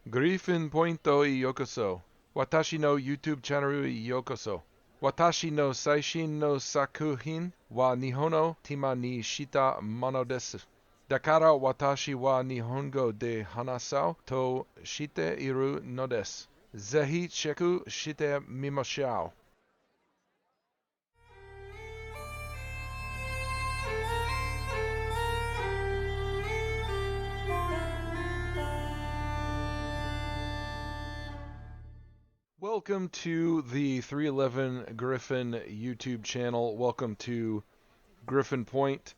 Griffin Pointo i yokoso. Watashi no YouTube channel i yokoso. Watashi no saishin no sakuhin wa Nihon tima ni shita mono desu. Dakara watashi wa Nihongo de hanasao to shite iru no desu. Zehi cheku shite mimashou. Welcome to the 311 Griffin YouTube channel. Welcome to Griffin Point.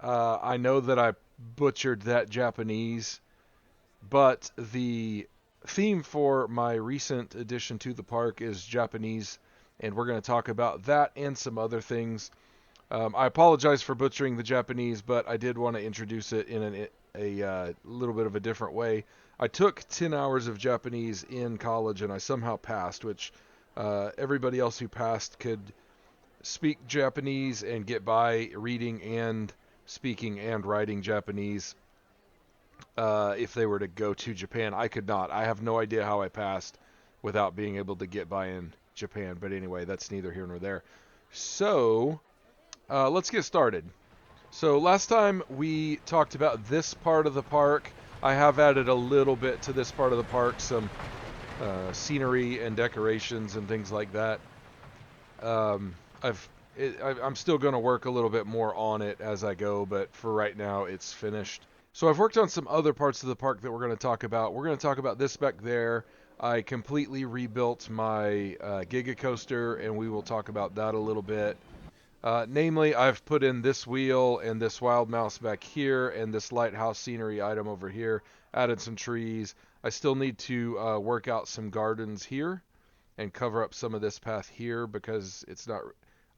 I know that I butchered that Japanese, but the theme for my recent addition to the park is Japanese, and we're going to talk about that and some other things. I apologize for butchering the Japanese, but I did want to introduce it in a little bit of a different way. I took 10 hours of Japanese in college, and I somehow passed, which everybody else who passed could speak Japanese and get by reading and speaking and writing Japanese if they were to go to Japan. I could not. I have no idea how I passed without being able to get by in Japan. But anyway, that's neither here nor there. So let's get started. So last time we talked about this part of the park. I have added a little bit to this part of the park, some scenery and decorations and things like that. Um, I'm still going to work a little bit more on it as I go, but for right now it's finished. So I've worked on some other parts of the park that we're going to talk about. We're going to talk about this back there. I completely rebuilt my Giga Coaster, and we will talk about that a little bit. Namely, I've put in this wheel and this wild mouse back here and this lighthouse scenery item over here. Added some trees. I still need to work out some gardens here and cover up some of this path here because it's not.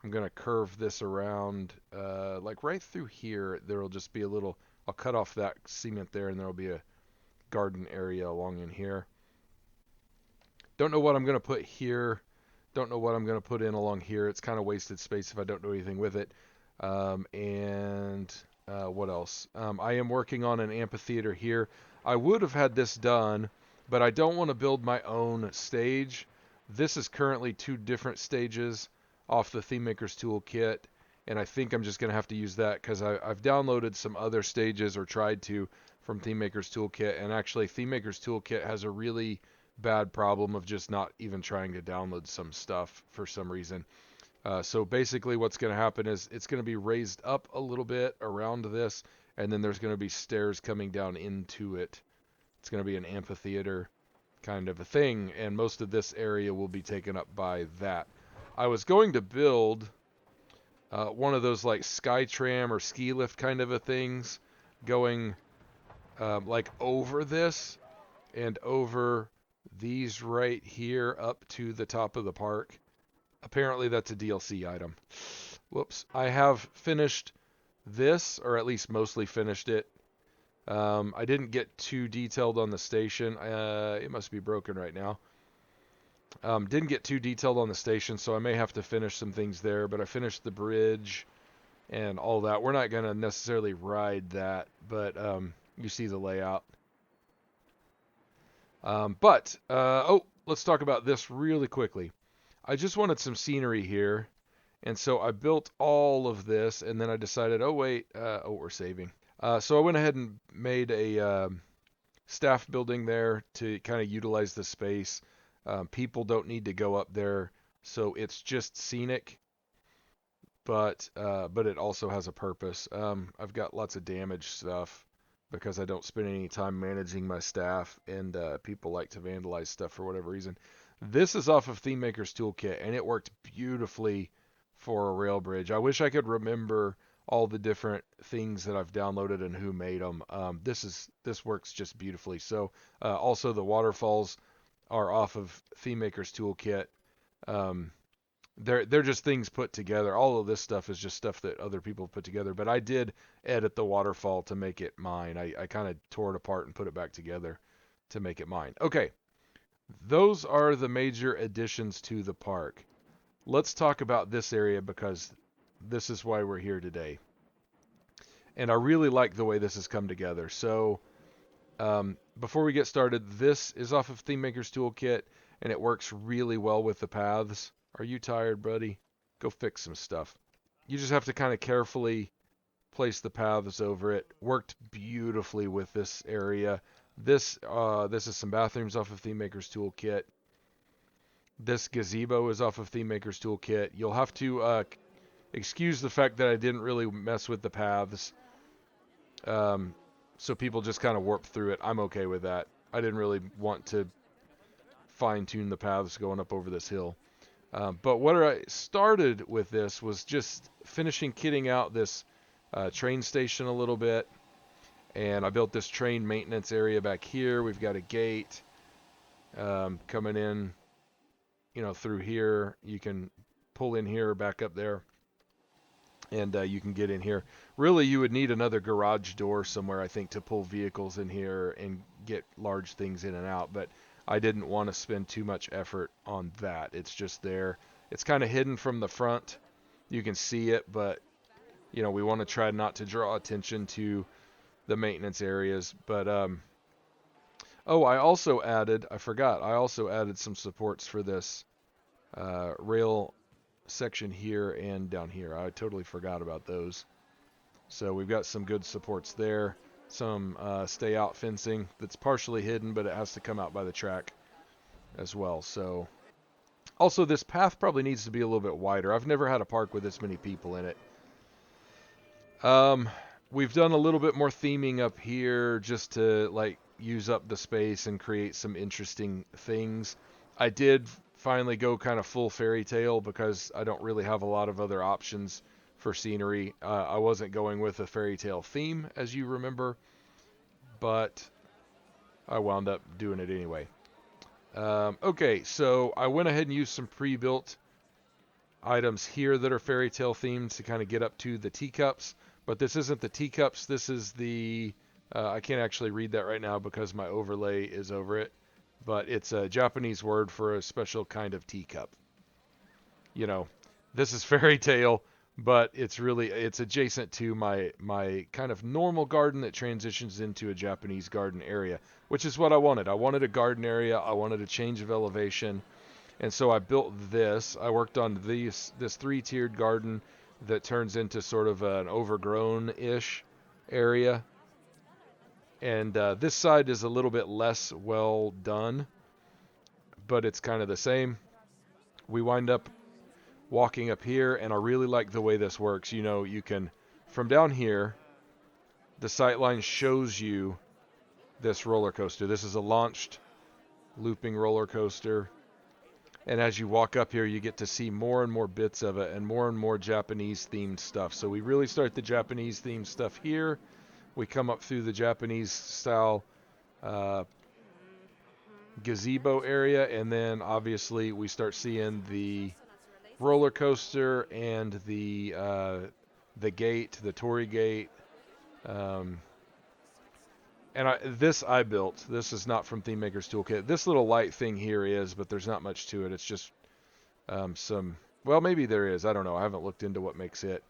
I'm gonna curve this around, like right through here. There'll just be a little. I'll cut off that cement there, and there'll be a garden area along in here. Don't know what I'm gonna put here. Don't know what I'm gonna put in along here. It's kind of wasted space if I don't do anything with it. And what else? I am working on an amphitheater here. I would have had this done, but I don't want to build my own stage. This is currently two different stages off the Theme Maker's Toolkit, and I think I'm just going to have to use that because I've downloaded some other stages or tried to from Theme Maker's Toolkit, and actually Theme Maker's Toolkit has a really bad problem of just not even trying to download some stuff for some reason. So basically what's going to happen is it's going to be raised up a little bit around this, and then there's going to be stairs coming down into it. It's going to be an amphitheater kind of a thing, and most of this area will be taken up by that. I was going to build one of those like sky tram or ski lift kind of a things going like over this and over these right here up to the top of the park. Apparently that's a DLC item. Whoops. I have finished this, or at least mostly finished it. I didn't get too detailed on the station. It must be broken right now. Didn't get too detailed on the station, so I may have to finish some things there, but I finished the bridge and all that. We're not going to necessarily ride that, but you see the layout. Let's talk about this really quickly. I just wanted some scenery here, and so I built all of this, and then I decided, we're saving. So I went ahead and made a staff building there to kind of utilize the space. People don't need to go up there, so it's just scenic, but it also has a purpose. I've got lots of damage stuff because I don't spend any time managing my staff, and people like to vandalize stuff for whatever reason. This is off of Theme Maker's Toolkit, and it worked beautifully for a rail bridge. I wish I could remember all the different things that I've downloaded and who made them. This works just beautifully. So also the waterfalls are off of Theme Maker's Toolkit. They're just things put together. All of this stuff is just stuff that other people put together. But I did edit the waterfall to make it mine. I kind of tore it apart and put it back together to make it mine. Okay, those are the major additions to the park. Let's talk about this area because this is why we're here today. And I really like the way this has come together. So Before we get started, this is off of Theme Maker's Toolkit, and it works really well with the paths. Are you tired, buddy? Go fix some stuff. You just have to kind of carefully place the paths over it. Worked beautifully with this area. This is some bathrooms off of Theme Maker's Toolkit. This gazebo is off of Theme Maker's Toolkit. You'll have to excuse the fact that I didn't really mess with the paths. So people just kind of warp through it. I'm okay with that. I didn't really want to fine-tune the paths going up over this hill. But what I started with this was just finishing kitting out this train station a little bit. And I built this train maintenance area back here. We've got a gate coming in, through here. You can pull in here or back up there. And you can get in here. Really, you would need another garage door somewhere, I think, to pull vehicles in here and get large things in and out. But I didn't want to spend too much effort on that. It's just there. It's kind of hidden from the front. You can see it, but, we want to try not to draw attention to the maintenance areas. But, I also added some supports for this rail section here and down here. I totally forgot about those. So we've got some good supports there. Some stay out fencing that's partially hidden, but it has to come out by the track as well. So also this path probably needs to be a little bit wider. I've never had a park with this many people in it. We've done a little bit more theming up here just to use up the space and create some interesting things. I did finally go kind of full fairy tale because I don't really have a lot of other options for scenery. I wasn't going with a fairy tale theme, as you remember, but I wound up doing it anyway. Okay, so I went ahead and used some pre-built items here that are fairy tale themed to kind of get up to the teacups, but this isn't the teacups. This is the I can't actually read that right now because my overlay is over it. But it's a Japanese word for a special kind of teacup. This is fairy tale, but it's adjacent to my kind of normal garden that transitions into a Japanese garden area, which is what I wanted. I wanted a garden area. I wanted a change of elevation. And so I built this. I worked on this 3-tiered garden that turns into sort of an overgrown-ish area. And this side is a little bit less well done, but it's kind of the same. We wind up walking up here, and I really like the way this works. You can, from down here, the sightline shows you this roller coaster. This is a launched looping roller coaster. And as you walk up here, you get to see more and more bits of it and more Japanese-themed stuff. So we really start the Japanese-themed stuff here. We come up through the Japanese-style gazebo area, and then obviously we start seeing the roller coaster and the gate, the Torii gate. And this I built. This is not from Theme Maker's Toolkit. This little light thing here is, but there's not much to it. It's just well, maybe there is. I don't know. I haven't looked into what makes it.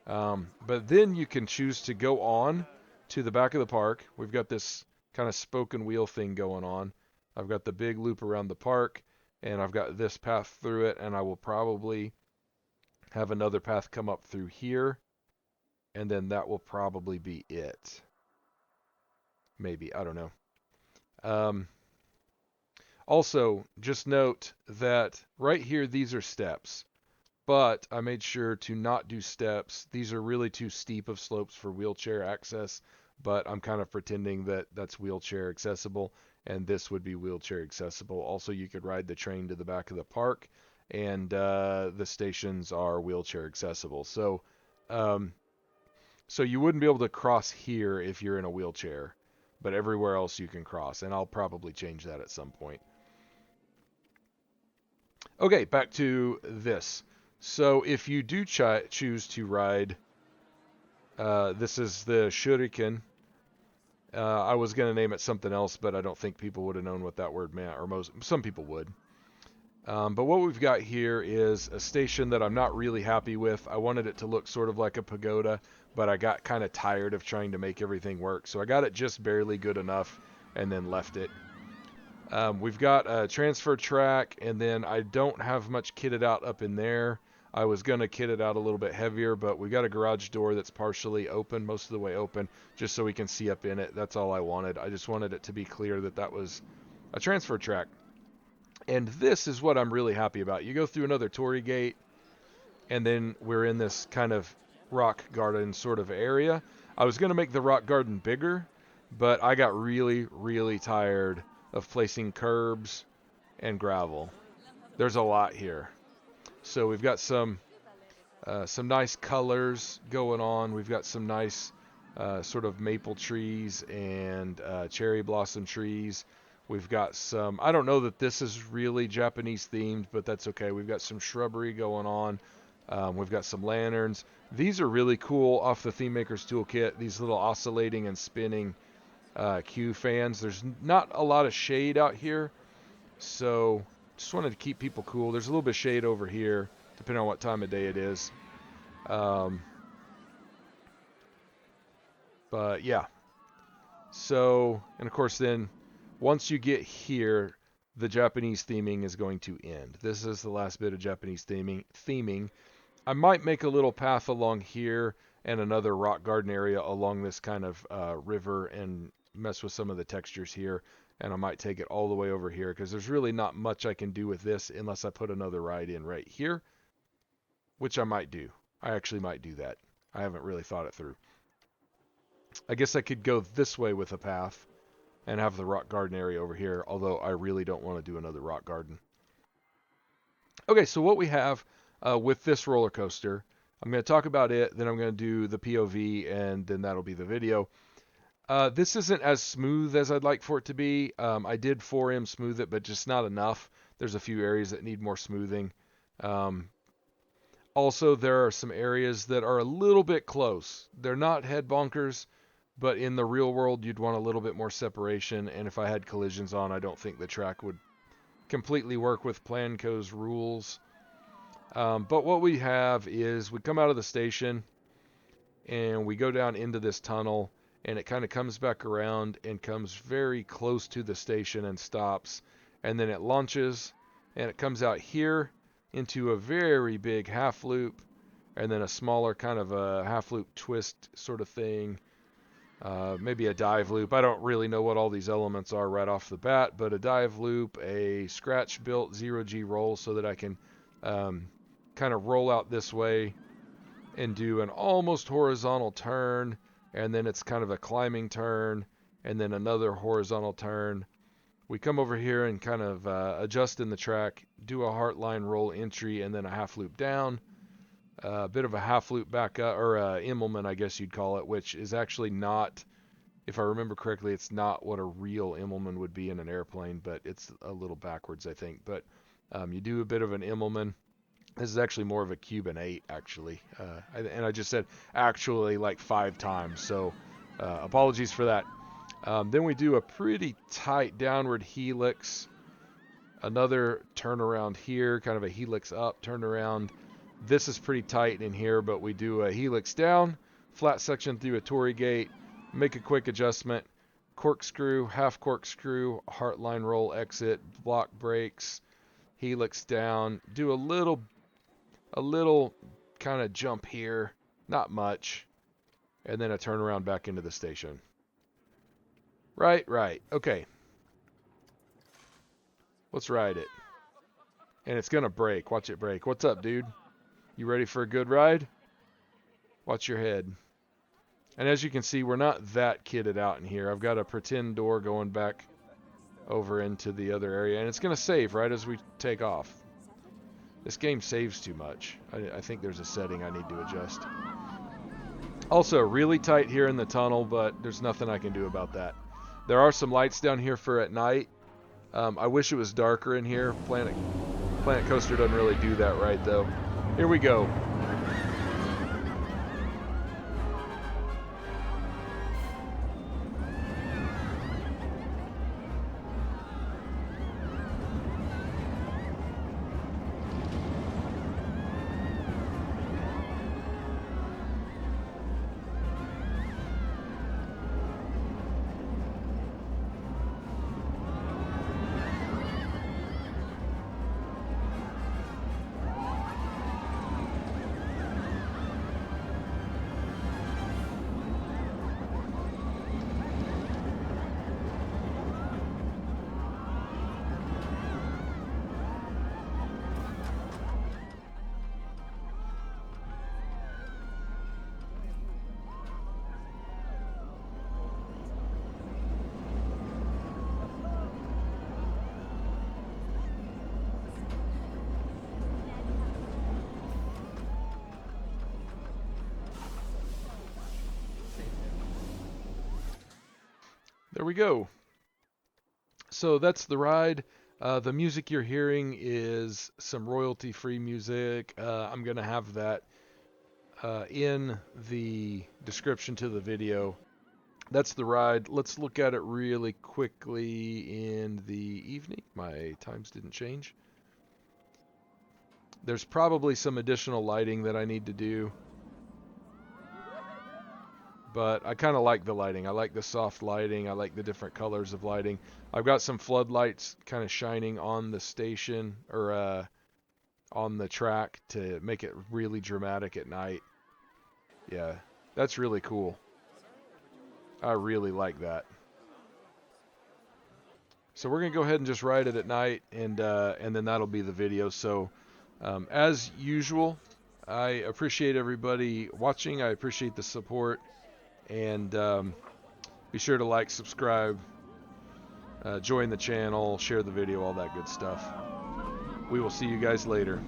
But then you can choose to go on to the back of the park. We've got this kind of spoken wheel thing going on. I've got the big loop around the park, and I've got this path through it, and I will probably have another path come up through here, and then that will probably be it. Maybe. I don't know. Also, just note that right here, these are steps. But I made sure to not do steps. These are really too steep of slopes for wheelchair access, but I'm kind of pretending that that's wheelchair accessible, and this would be wheelchair accessible. Also, you could ride the train to the back of the park, and the stations are wheelchair accessible. So you wouldn't be able to cross here if you're in a wheelchair, but everywhere else you can cross, and I'll probably change that at some point. Okay, back to this. So if you do choose to ride, this is the Shuriken. I was going to name it something else, but I don't think people would have known what that word meant, or some people would. But what we've got here is a station that I'm not really happy with. I wanted it to look sort of like a pagoda, but I got kind of tired of trying to make everything work. So I got it just barely good enough and then left it. We've got a transfer track, and then I don't have much kitted out up in there. I was going to kit it out a little bit heavier, but we got a garage door that's partially open, most of the way open, just so we can see up in it. That's all I wanted. I just wanted it to be clear that that was a transfer track. And this is what I'm really happy about. You go through another Torii gate, and then we're in this kind of rock garden sort of area. I was going to make the rock garden bigger, but I got really, really tired of placing curbs and gravel. There's a lot here. So we've got some nice colors going on. We've got some nice sort of maple trees and cherry blossom trees. We've got some, I don't know that this is really Japanese themed, but that's okay. We've got some shrubbery going on. We've got some lanterns. These are really cool off the Theme Maker's Toolkit. These little oscillating and spinning Q fans. There's not a lot of shade out here, so just wanted to keep people cool. There's a little bit of shade over here, depending on what time of day it is. But yeah. So, and of course then, once you get here, the Japanese theming is going to end. This is the last bit of Japanese theming. I might make a little path along here and another rock garden area along this kind of river and mess with some of the textures here. And I might take it all the way over here because there's really not much I can do with this unless I put another ride in right here, which I might do. I actually might do that. I haven't really thought it through. I guess I could go this way with a path and have the rock garden area over here, although I really don't want to do another rock garden. Okay, so what we have with this roller coaster, I'm going to talk about it, then I'm going to do the POV, and then that'll be the video. This isn't as smooth as I'd like for it to be. I did 4M smooth it, but just not enough. There's a few areas that need more smoothing. Also, there are some areas that are a little bit close. They're not head bonkers, but in the real world, you'd want a little bit more separation, and if I had collisions on, I don't think the track would completely work with PlanCo's rules. But what we have is we come out of the station, and we go down into this tunnel, and it kind of comes back around and comes very close to the station and stops, and then it launches, and it comes out here into a very big half loop, and then a smaller kind of a half loop twist sort of thing. Maybe a dive loop. I don't really know what all these elements are right off the bat, but a dive loop, a scratch built 0G roll so that I can kind of roll out this way and do an almost horizontal turn, and then it's kind of a climbing turn, and then another horizontal turn. We come over here and kind of adjust in the track, do a heartline roll entry, and then a half loop down. A bit of a half loop back up, or Immelman, I guess you'd call it, which is actually not, if I remember correctly, it's not what a real Immelman would be in an airplane, but it's a little backwards, I think. But you do a bit of an Immelman. This is actually more of a Cuban 8, actually. And I just said actually like 5 times, so apologies for that. Then we do a pretty tight downward helix. Another turnaround here, kind of a helix up, turnaround. This is pretty tight in here, but we do a helix down, flat section through a Torii gate, make a quick adjustment, corkscrew, half corkscrew, heartline roll exit, block brakes, helix down, do a little kind of jump here, not much, and then a turnaround back into the station. Right, okay. Let's ride it. And it's gonna break, watch it break. What's up, dude? You ready for a good ride? Watch your head. And as you can see, we're not that kitted out in here. I've got a pretend door going back over into the other area, and it's going to save right as we take off. This game saves too much. I think there's a setting I need to adjust. Also, really tight here in the tunnel, but there's nothing I can do about that. There are some lights down here for at night. I wish it was darker in here. Planet Coaster doesn't really do that right, though. Here we go. There we go. So that's the ride. The music you're hearing is some royalty-free music. I'm going to have that in the description to the video. That's the ride. Let's look at it really quickly in the evening. My times didn't change. There's probably some additional lighting that I need to do. But I kind of like the lighting. I like the soft lighting. I like the different colors of lighting. I've got some floodlights kind of shining on the station or on the track to make it really dramatic at night. Yeah, that's really cool. I really like that. So we're gonna go ahead and just ride it at night, and then that'll be the video. So as usual, I appreciate everybody watching. I appreciate the support, and be sure to like, subscribe, join the channel, share the video, all that good stuff. We will see you guys later.